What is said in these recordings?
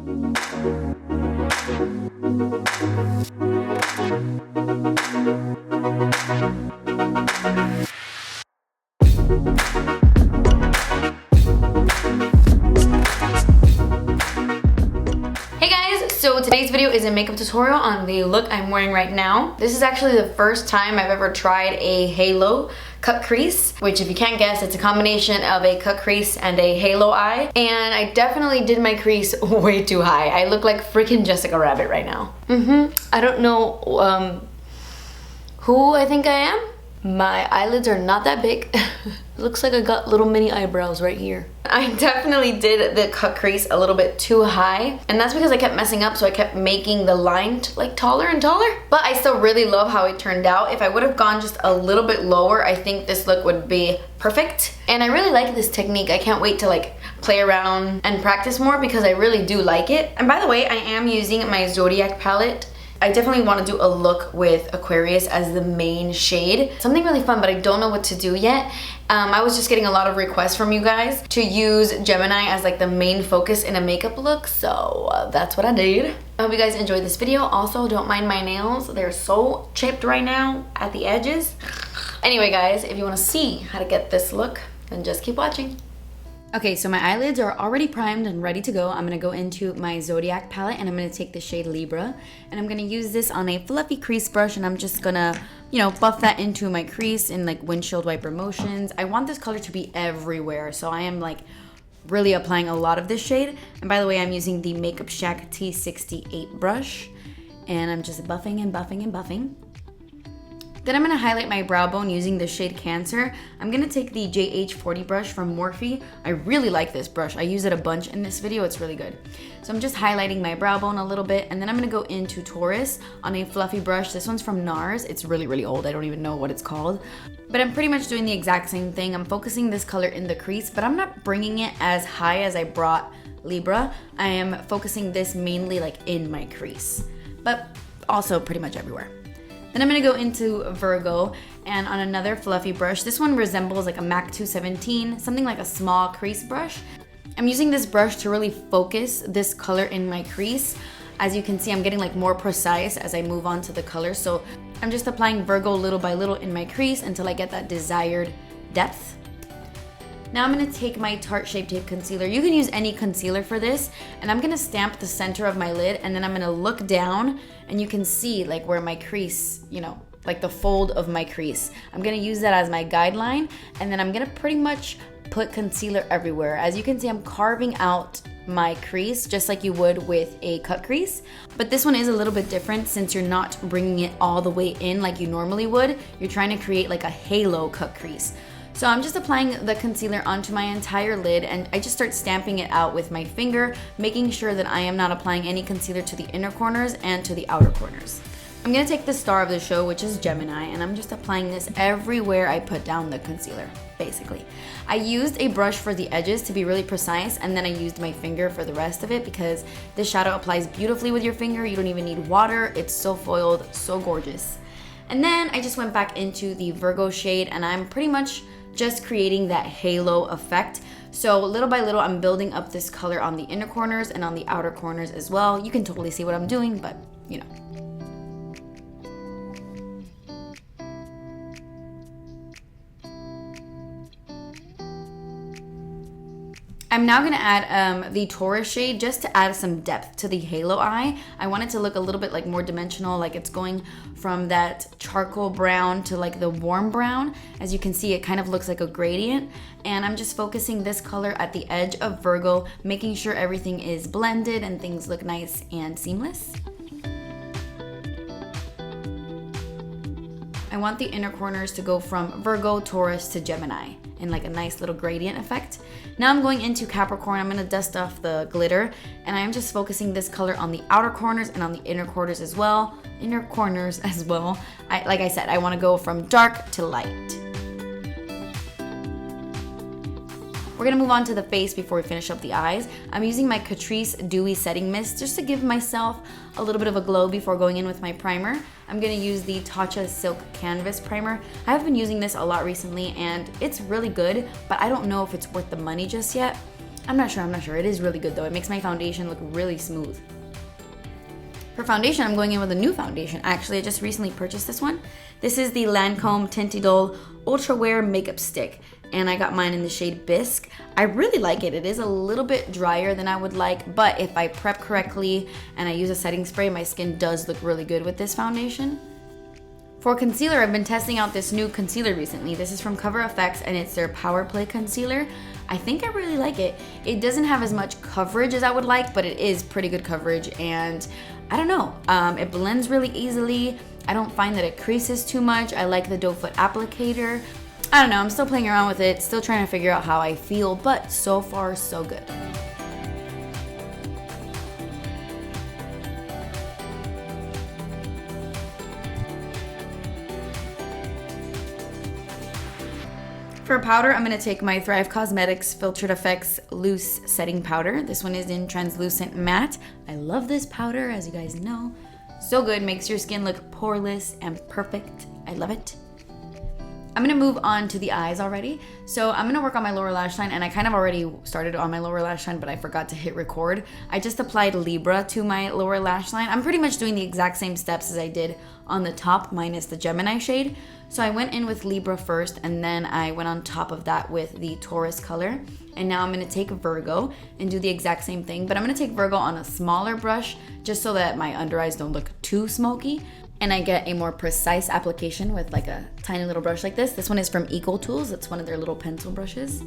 So today's video is a makeup tutorial on the look I'm wearing right now. This is actually the first time I've ever tried a halo cut crease, which if you can't guess, it's a combination of a cut crease and a halo eye. And I definitely did my crease way too high. I look like freaking Jessica Rabbit right now. I don't know who I think I am. My eyelids are not that big. Looks like I got little mini eyebrows right here. I definitely did the cut crease a little bit too high, and that's because I kept messing up, so I kept making the line like taller and taller. But I still really love how it turned out. If I would have gone just a little bit lower, I think this look would be perfect. And I really like this technique. I can't wait to like play around and practice more because I really do like it. And by the way, I am using my Zodiac palette. I definitely want to do a look with Aquarius as the main shade. Something really fun, but I don't know what to do yet. I was just getting a lot of requests from you guys to use Gemini as like the main focus in a makeup look, so that's what I did. I hope you guys enjoyed this video. Also, don't mind my nails. They're so chipped right now at the edges. Anyway, guys, if you want to see how to get this look, then just keep watching. Okay, so my eyelids are already primed and ready to go. I'm gonna go into my Zodiac palette and I'm gonna take the shade Libra, and I'm gonna use this on a fluffy crease brush, and I'm just gonna, you know, buff that into my crease in like windshield wiper motions. I want this color to be everywhere, so I am like really applying a lot of this shade. And by the way, I'm using the Makeup Shack T68 brush, and I'm just buffing and buffing and buffing. Then I'm going to highlight my brow bone using the shade Cancer. I'm going to take the JH40 brush from Morphe. I really like this brush. I use it a bunch in this video. It's really good. So I'm just highlighting my brow bone a little bit, and then I'm going to go into Taurus on a fluffy brush. This one's from NARS. It's really, really old. I don't even know what it's called. But I'm pretty much doing the exact same thing. I'm focusing this color in the crease, but I'm not bringing it as high as I brought Libra. I am focusing this mainly like in my crease, but also pretty much everywhere. Then I'm gonna go into Virgo, and on another fluffy brush. This one resembles like a MAC 217, something like a small crease brush. I'm using this brush to really focus this color in my crease. As you can see, I'm getting like more precise as I move on to the color. So I'm just applying Virgo little by little in my crease until I get that desired depth. Now I'm gonna take my Tarte Shape Tape Concealer. You can use any concealer for this, and I'm gonna stamp the center of my lid, and then I'm gonna look down, and you can see like where my crease, you know, like the fold of my crease. I'm gonna use that as my guideline, and then I'm gonna pretty much put concealer everywhere. As you can see, I'm carving out my crease just like you would with a cut crease, but this one is a little bit different since you're not bringing it all the way in like you normally would. You're trying to create like a halo cut crease. So I'm just applying the concealer onto my entire lid, and I just start stamping it out with my finger, making sure that I am not applying any concealer to the inner corners and to the outer corners. I'm gonna take the star of the show, which is Gemini, and I'm just applying this everywhere I put down the concealer, basically. I used a brush for the edges to be really precise, and then I used my finger for the rest of it because this shadow applies beautifully with your finger. You don't even need water. It's so foiled, so gorgeous. And then I just went back into the Virgo shade, and I'm pretty much just creating that halo effect. So little by little, I'm building up this color on the inner corners and on the outer corners as well. You can totally see what I'm doing, but you know. I'm now gonna add the Taurus shade just to add some depth to the halo eye. I want it to look a little bit like more dimensional, like it's going from that charcoal brown to like the warm brown. As you can see, it kind of looks like a gradient. And I'm just focusing this color at the edge of Virgo, making sure everything is blended and things look nice and seamless. I want the inner corners to go from Virgo, Taurus to Gemini in like a nice little gradient effect. Now I'm going into Capricorn. I'm gonna dust off the glitter, and I'm just focusing this color on the outer corners and on the inner corners as well. Like I said, I wanna go from dark to light. We're gonna move on to the face before we finish up the eyes. I'm using my Catrice Dewy Setting Mist just to give myself a little bit of a glow before going in with my primer. I'm gonna use the Tatcha Silk Canvas Primer. I've been using this a lot recently and it's really good, but I don't know if it's worth the money just yet. I'm not sure. It is really good though. It makes my foundation look really smooth. For foundation, I'm going in with a new foundation. Actually, I just recently purchased this one. This is the Lancome Tinted Ultra Wear Makeup Stick, and I got mine in the shade Bisque. I really like it. It is a little bit drier than I would like, but if I prep correctly and I use a setting spray, my skin does look really good with this foundation. For concealer, I've been testing out this new concealer recently. This is from CoverFX, and it's their Power Play Concealer. I think I really like it. It doesn't have as much coverage as I would like, but it is pretty good coverage, and I don't know, it blends really easily. I don't find that it creases too much. I like the doe foot applicator. I don't know, I'm still playing around with it, still trying to figure out how I feel, but so far so good. For powder, I'm going to take my Thrive Causemetics Filtered Effects Loose Setting Powder. This one is in Translucent Matte. I love this powder, as you guys know. So good, makes your skin look poreless and perfect. I love it. I'm gonna move on to the eyes already. So I'm gonna work on my lower lash line, and I kind of already started on my lower lash line, but I forgot to hit record. I just applied Libra to my lower lash line. I'm pretty much doing the exact same steps as I did on the top, minus the Gemini shade. So I went in with Libra first, and then I went on top of that with the Taurus color. And now I'm gonna take Virgo and do the exact same thing, but I'm gonna take Virgo on a smaller brush just so that my under eyes don't look too smoky. And I get a more precise application with like a tiny little brush like this. This one is from Eco Tools. It's one of their little pencil brushes.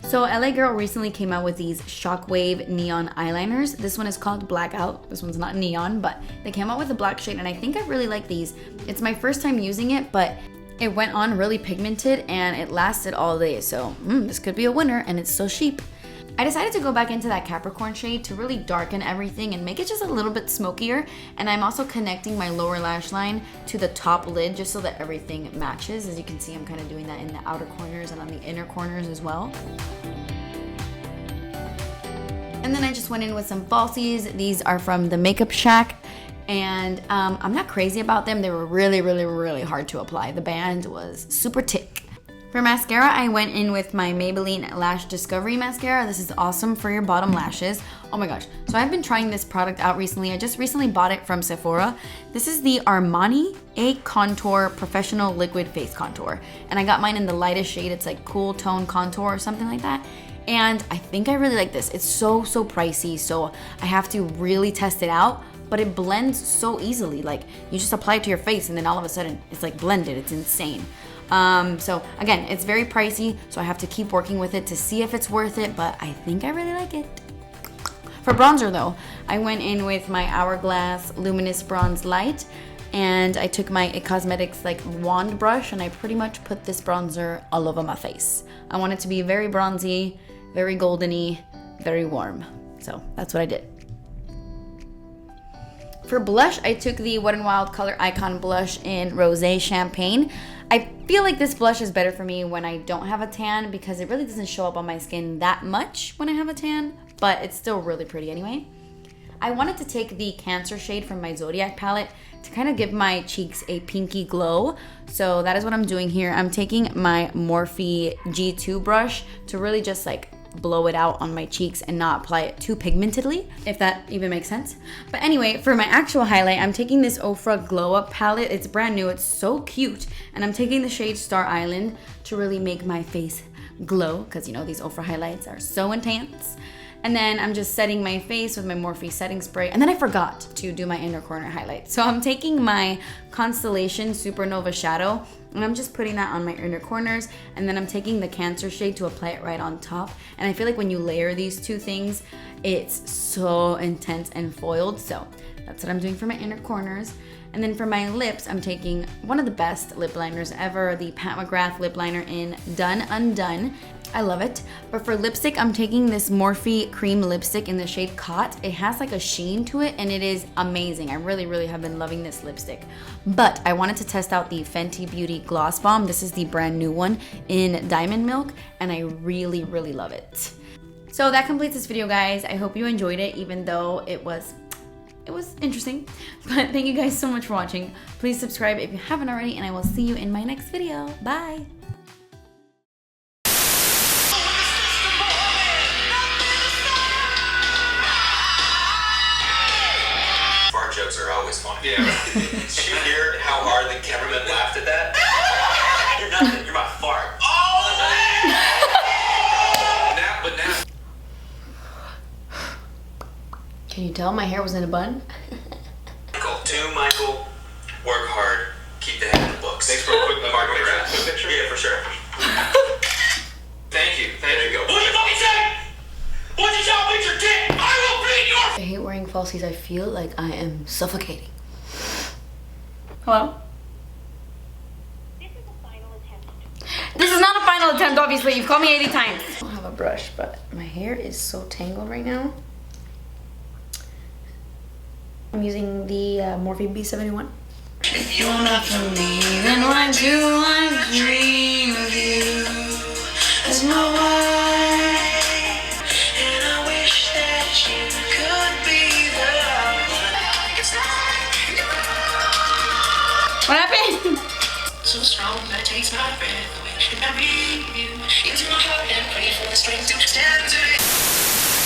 So LA Girl recently came out with these Shockwave neon eyeliners. This one is called Blackout. This one's not neon, but they came out with a black shade, and I think I really like these. It's my first time using it, but it went on really pigmented and it lasted all day. So this could be a winner, and it's so cheap. I decided to go back into that Capricorn shade to really darken everything and make it just a little bit smokier. And I'm also connecting my lower lash line to the top lid just so that everything matches. As you can see, I'm kind of doing that in the outer corners and on the inner corners as well. And then I just went in with some falsies. These are from the Makeup Shack. And I'm not crazy about them. They were really, really, really hard to apply. The band was super thick. For mascara, I went in with my Maybelline Lash Discovery Mascara. This is awesome for your bottom lashes. Oh my gosh. So I've been trying this product out recently. I just recently bought it from Sephora. This is the Armani A Contour Professional Liquid Face Contour. And I got mine in the lightest shade. It's like Cool Tone Contour or something like that. And I think I really like this. It's so pricey, so I have to really test it out. But it blends so easily. Like, you just apply it to your face and then all of a sudden it's like blended. It's insane. So again, it's very pricey, so I have to keep working with it to see if it's worth it, but I think I really like it. For bronzer though, I went in with my Hourglass Luminous Bronze Light, and I took my Causemetics like wand brush, and I pretty much put this bronzer all over my face. I want it to be very bronzy, very goldeny, very warm. So that's what I did. For blush, I took the Wet n Wild Color Icon Blush in Rosé Champagne. I feel like this blush is better for me when I don't have a tan because it really doesn't show up on my skin that much when I have a tan, but it's still really pretty anyway. I wanted to take the Cancer shade from my Zodiac palette to kind of give my cheeks a pinky glow. So that is what I'm doing here. I'm taking my Morphe G2 brush to really just like blow it out on my cheeks and not apply it too pigmentedly, if that even makes sense. But anyway, for my actual highlight, I'm taking this Ofra Glow Up palette. It's brand new, it's so cute. And I'm taking the shade Star Island to really make my face glow, because you know, these Ofra highlights are so intense. And then I'm just setting my face with my Morphe setting spray. And then I forgot to do my inner corner highlight. So I'm taking my Constellation Supernova Shadow, and I'm just putting that on my inner corners, and then I'm taking the Cancer shade to apply it right on top. And I feel like when you layer these two things, it's so intense and foiled. So that's what I'm doing for my inner corners. And then for my lips, I'm taking one of the best lip liners ever, the Pat McGrath lip liner in Done Undone. I love it. But for lipstick, I'm taking this Morphe cream lipstick in the shade CUT. It has like a sheen to it and it is amazing. I really, really have been loving this lipstick. But I wanted to test out the Fenty Beauty Gloss Bomb. This is the brand new one in Diamond Milk, and I really, really love it. So that completes this video, guys. I hope you enjoyed it, even though it was it was interesting. But thank you guys so much for watching. Please subscribe if you haven't already, and I will see you in my next video. Bye. Fart jokes are always fun. Yeah. Did you hear how hard the cameraman laughed at that? You're nothing. You're my fart. Oh, man! Now. Can you tell my hair was in a bun? Michael, work hard, keep the head in the books. Thanks for a quick picture. Yeah, for sure. Thank you. There you go. What you fucking say? What you tell me your dick? I will beat your. I hate wearing falsies. I feel like I am suffocating. Hello? This is a final attempt. This is not a final attempt, obviously. You've called me 80 times. I don't have a brush, but my hair is so tangled right now. I'm using the Morphe B71. If you're not for me, then why do I dream of you as my wife? and I wish that you could be the What happened? so strong that it takes my breath away. And I breathe you into my heart and pray for the strength to stand today.